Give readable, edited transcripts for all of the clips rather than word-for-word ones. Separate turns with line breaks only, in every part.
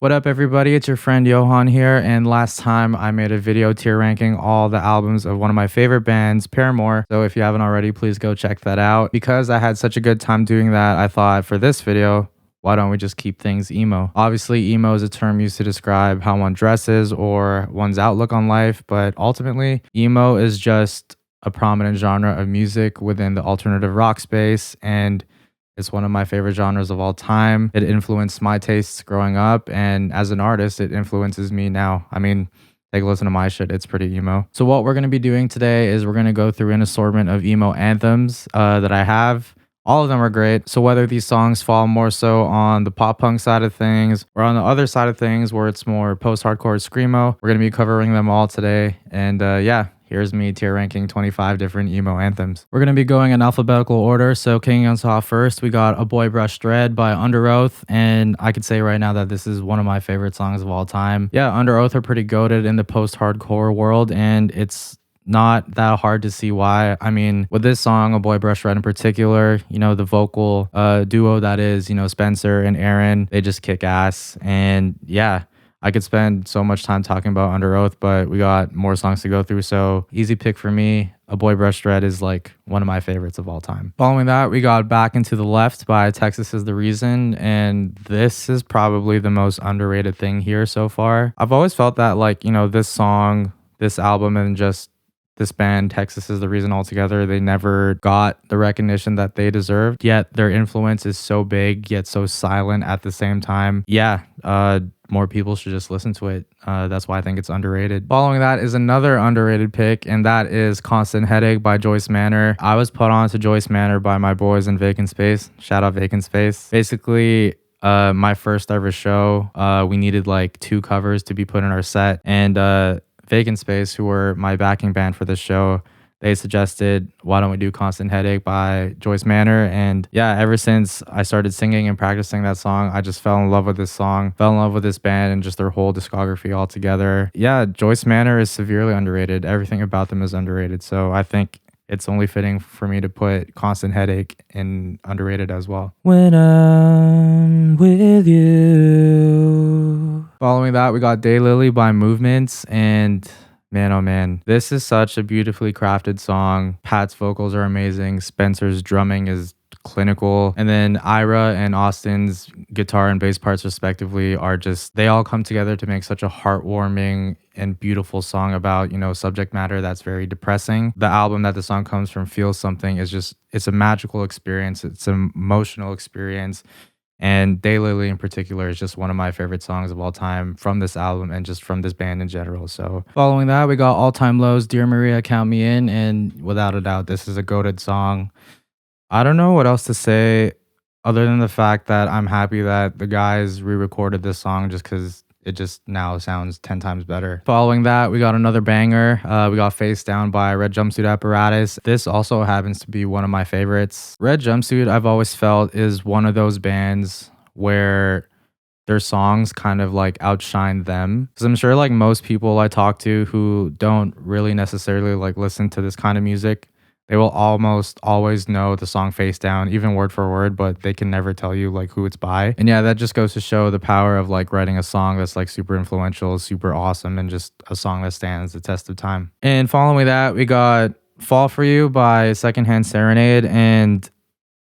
What up, everybody? It's your friend Johan here, and last time I made a video tier ranking all the albums of one of my favorite bands, Paramore. So if you haven't already, please go check that out. Because I had such a good time doing that, I thought for this video, why don't we just keep things emo? Obviously, emo is a term used to describe how one dresses or one's outlook on life, but ultimately, emo is just a prominent genre of music within the alternative rock space, and it's one of my favorite genres of all time. It influenced my tastes growing up, and as an artist, it influences me now. I mean, take a listen to my shit. It's pretty emo. So what we're going to be doing today is we're going to go through an assortment of emo anthems that I have. All of them are great. So whether these songs fall more so on the pop punk side of things or on the other side of things where it's more post-hardcore screamo, we're going to be covering them all today. And yeah, here's me tier ranking 25 different emo anthems. We're going to be going in alphabetical order. So kicking us off first, we got A Boy Brushed Red by Under Oath. And I could say right now that this is one of my favorite songs of all time. Yeah, Under Oath are pretty goated in the post-hardcore world, and it's not that hard to see why. I mean, with this song, A Boy Brushed Red in particular, you know, the vocal duo that is, you know, Spencer and Aaron, they just kick ass. And yeah, I could spend so much time talking about Under Oath, but we got more songs to go through. So easy pick for me. A Boy Brushed Red is like one of my favorites of all time. Following that, we got Back and to the Left by Texas Is the Reason. And this is probably the most underrated thing here so far. I've always felt that, like, you know, this song, this album, and just this band, Texas Is the Reason altogether, they never got the recognition that they deserved, yet their influence is so big, yet so silent at the same time. Yeah, more people should just listen to it. That's why I think it's underrated. Following that is another underrated pick, and that is Constant Headache by Joyce Manor. I was put on to Joyce Manor by my boys in Vacant Space. Shout out Vacant Space. Basically, my first ever show, we needed like 2 covers to be put in our set, and Vacant Space, who were my backing band for this show, they suggested, why don't we do Constant Headache by Joyce Manor? And yeah, ever since I started singing and practicing that song, I just fell in love with this song, fell in love with this band and just their whole discography altogether. Yeah, Joyce Manor is severely underrated. Everything about them is underrated. So I think it's only fitting for me to put Constant Headache in underrated as well. When I'm with you. Following that, we got Daylily by Movements, and man, oh man, this is such a beautifully crafted song. Pat's vocals are amazing. Spencer's drumming is clinical. And then Ira and Austin's guitar and bass parts respectively are just, they all come together to make such a heartwarming and beautiful song about, you know, subject matter that's very depressing. The album that the song comes from, Feel Something, is just, it's a magical experience. It's an emotional experience. And Daylily in particular is just one of my favorite songs of all time from this album and just from this band in general. So following that, we got All Time Low's Dear Maria, Count Me In. And without a doubt, this is a goated song. I don't know what else to say other than the fact that I'm happy that the guys re-recorded this song just because it just now sounds 10 times better. Following that, we got another banger. We got Face Down by Red Jumpsuit Apparatus. This also happens to be one of my favorites. Red Jumpsuit, I've always felt, is one of those bands where their songs kind of like outshine them. Because I'm sure like most people I talk to who don't really necessarily like listen to this kind of music, they will almost always know the song Face Down, even word for word, but they can never tell you like who it's by. And yeah, that just goes to show the power of like writing a song that's like super influential, super awesome, and just a song that stands the test of time. And following that, we got Fall For You by Secondhand Serenade. And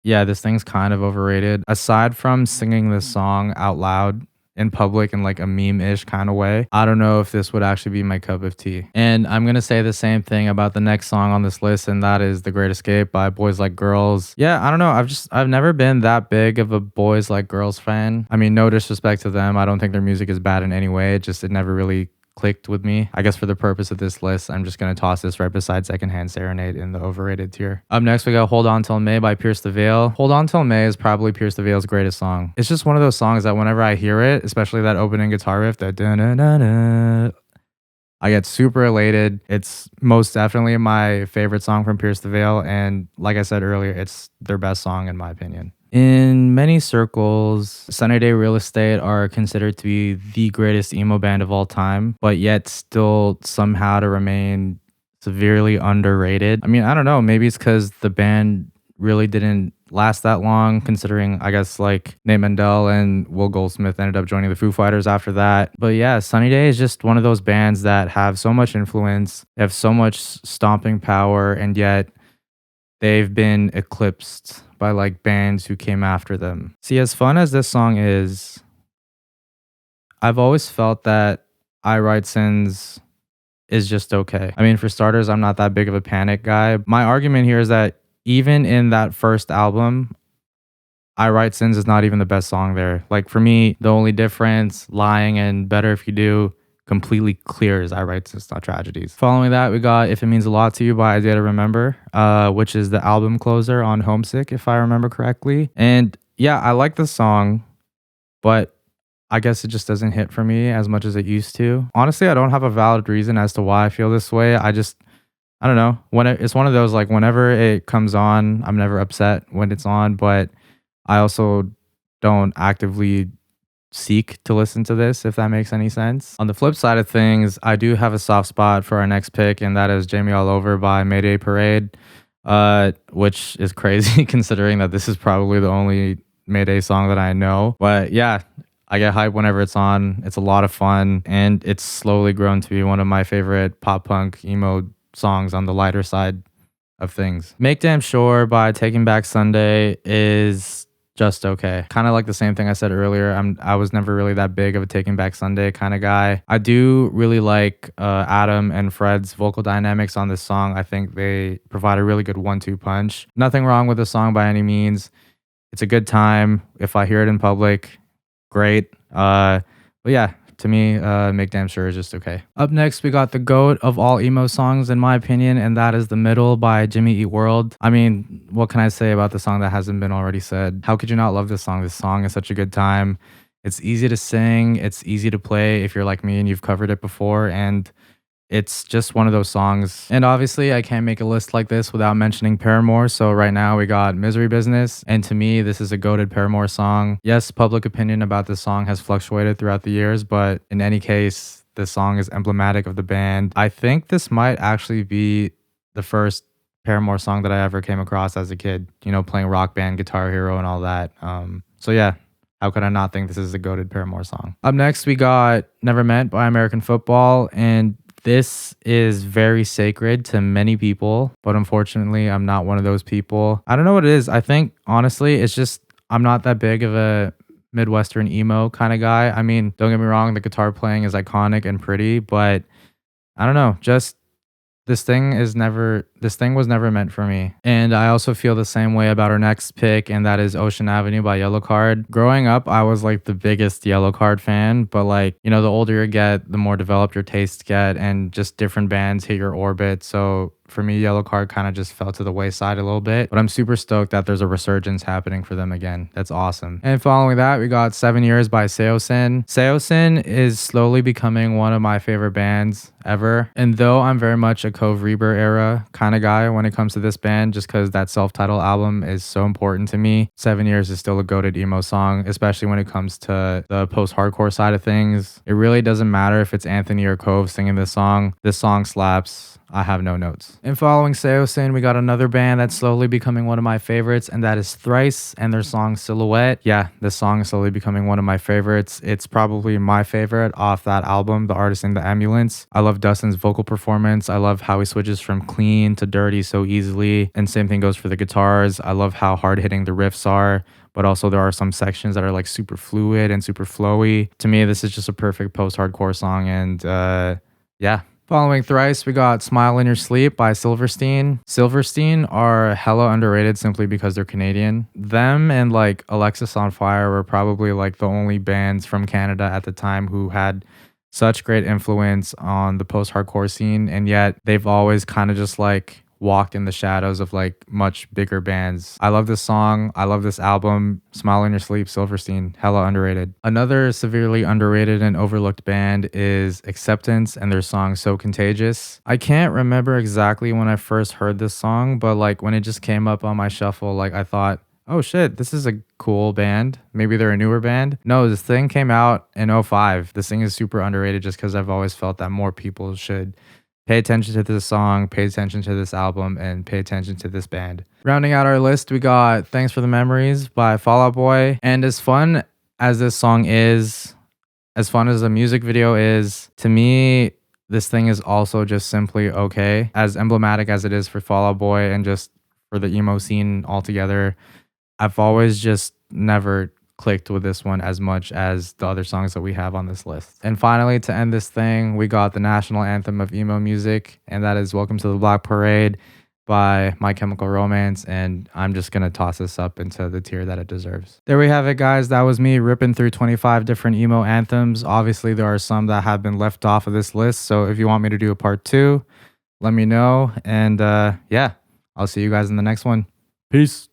yeah, this thing's kind of overrated. Aside from singing this song out loud in public in like a meme-ish kind of way, I don't know if this would actually be my cup of tea. And I'm gonna say the same thing about the next song on this list, and that is The Great Escape by Boys Like Girls. Yeah, I don't know, I've never been that big of a Boys Like Girls fan. I mean, no disrespect to them, I don't think their music is bad in any way, it never really clicked with me. I guess for the purpose of this list, I'm just gonna toss this right beside Secondhand Serenade in the overrated tier. Up next, we got Hold On Till May by Pierce the Veil. Hold On Till May is probably Pierce the Veil's greatest song. It's just one of those songs that whenever I hear it, especially that opening guitar riff, that da-na-na-na, I get super elated. It's most definitely my favorite song from Pierce the Veil, and like I said earlier, it's their best song in my opinion. In many circles, Sunny Day Real Estate are considered to be the greatest emo band of all time, but yet still somehow to remain severely underrated. I mean, I don't know, maybe it's because the band really didn't last that long, considering I guess like Nate Mendel and Will Goldsmith ended up joining the Foo Fighters after that. But yeah, Sunny Day is just one of those bands that have so much influence, they have so much stomping power, and yet they've been eclipsed by like bands who came after them. See, as fun as this song is, I've always felt that I Write Sins is just okay. I mean, for starters, I'm not that big of a Panic guy. My argument here is that even in that first album, I Write Sins is not even the best song there. Like for me, the only difference, Lying and Better If You Do, completely clears I Write Sins, Not Tragedies. Following that, we got If It Means a Lot to You by Idea to Remember, which is the album closer on Homesick, if I remember correctly. And yeah, I like the song, but I guess it just doesn't hit for me as much as it used to. Honestly, I don't have a valid reason as to why I feel this way. I don't know. It's one of those like whenever it comes on, I'm never upset when it's on, but I also don't actively seek to listen to this, if that makes any sense. On the flip side of things, I do have a soft spot for our next pick, and that is Jamie All Over by Mayday Parade, which is crazy considering that this is probably the only Mayday song that I know. But yeah, I get hyped whenever it's on. It's a lot of fun, and it's slowly grown to be one of my favorite pop punk emo songs on the lighter side of things. Make Damn Sure by Taking Back Sunday is just okay. Kind of like the same thing I said earlier. I was never really that big of a Taking Back Sunday kind of guy. I do really like Adam and Fred's vocal dynamics on this song. I think they provide a really good 1-2 punch. Nothing wrong with the song by any means. It's a good time. If I hear it in public, great. But yeah, to me, Make Damn Sure is just okay. Up next, we got the GOAT of all emo songs, in my opinion, and that is The Middle by Jimmy Eat World. I mean, what can I say about the song that hasn't been already said? How could you not love this song? This song is such a good time. It's easy to sing. It's easy to play if you're like me and you've covered it before. And it's just one of those songs. And obviously, I can't make a list like this without mentioning Paramore. So right now we got Misery Business. And to me, this is a goated Paramore song. Yes, public opinion about this song has fluctuated throughout the years, but in any case, this song is emblematic of the band. I think this might actually be the first Paramore song that I ever came across as a kid, you know, playing Rock Band, Guitar Hero, and all that. So yeah, how could I not think this is a goated Paramore song? Up next, we got Never Meant by American Football. And this is very sacred to many people, but unfortunately, I'm not one of those people. I don't know what it is. I think, honestly, it's just I'm not that big of a Midwestern emo kind of guy. I mean, don't get me wrong, the guitar playing is iconic and pretty, but I don't know, just this thing was never meant for me. And I also feel the same way about our next pick, and that is Ocean Avenue by Yellowcard. Growing up, I was like the biggest Yellowcard fan, but like, you know, the older you get, the more developed your tastes get, and just different bands hit your orbit. So for me, Yellowcard kind of just fell to the wayside a little bit, but I'm super stoked that there's a resurgence happening for them again. That's awesome. And following that, we got 7 Years by Seosin. Seosin is slowly becoming one of my favorite bands ever. And though I'm very much a Cove Reaper era kind of guy when it comes to this band, just because that self-titled album is so important to me, 7 Years is still a goated emo song, especially when it comes to the post-hardcore side of things. It really doesn't matter if it's Anthony or Cove singing this song. This song slaps. I have no notes. And following Seosin, we got another band that's slowly becoming one of my favorites, and that is Thrice and their song Silhouette. Yeah, this song is slowly becoming one of my favorites. It's probably my favorite off that album, The Artist in the Ambulance. I love Dustin's vocal performance. I love how he switches from clean to dirty so easily. And same thing goes for the guitars. I love how hard-hitting the riffs are, but also there are some sections that are like super fluid and super flowy. To me, this is just a perfect post-hardcore song, and yeah. Following Thrice, we got Smile in Your Sleep by Silverstein. Silverstein are hella underrated simply because they're Canadian. Them and like Alexis on Fire were probably like the only bands from Canada at the time who had such great influence on the post-hardcore scene, and yet they've always kind of just like walked in the shadows of like much bigger bands. I love this song. I love this album. Smile in Your Sleep, Silverstein, hella underrated. Another severely underrated and overlooked band is Acceptance and their song So Contagious. I can't remember exactly when I first heard this song, but like when it just came up on my shuffle, like I thought, oh shit, this is a cool band. Maybe they're a newer band. No, this thing came out in '05. This thing is super underrated just because I've always felt that more people should Pay attention to this song, pay attention to this album, and pay attention to this band. Rounding out our list, we got Thanks for the Memories by Fall Out Boy. And as fun as this song is, as fun as the music video is, to me, this thing is also just simply okay. As emblematic as it is for Fall Out Boy and just for the emo scene altogether, I've always just never clicked with this one as much as the other songs that we have on this list. And finally, to end this thing, we got the national anthem of emo music, and that is Welcome to the Black Parade by My Chemical Romance, and I'm just gonna toss this up into the tier that it deserves. There we have it, guys. That was me ripping through 25 different emo anthems. Obviously, there are some that have been left off of this list, so if you want me to do a part 2, let me know. And yeah, I'll see you guys in the next one. Peace.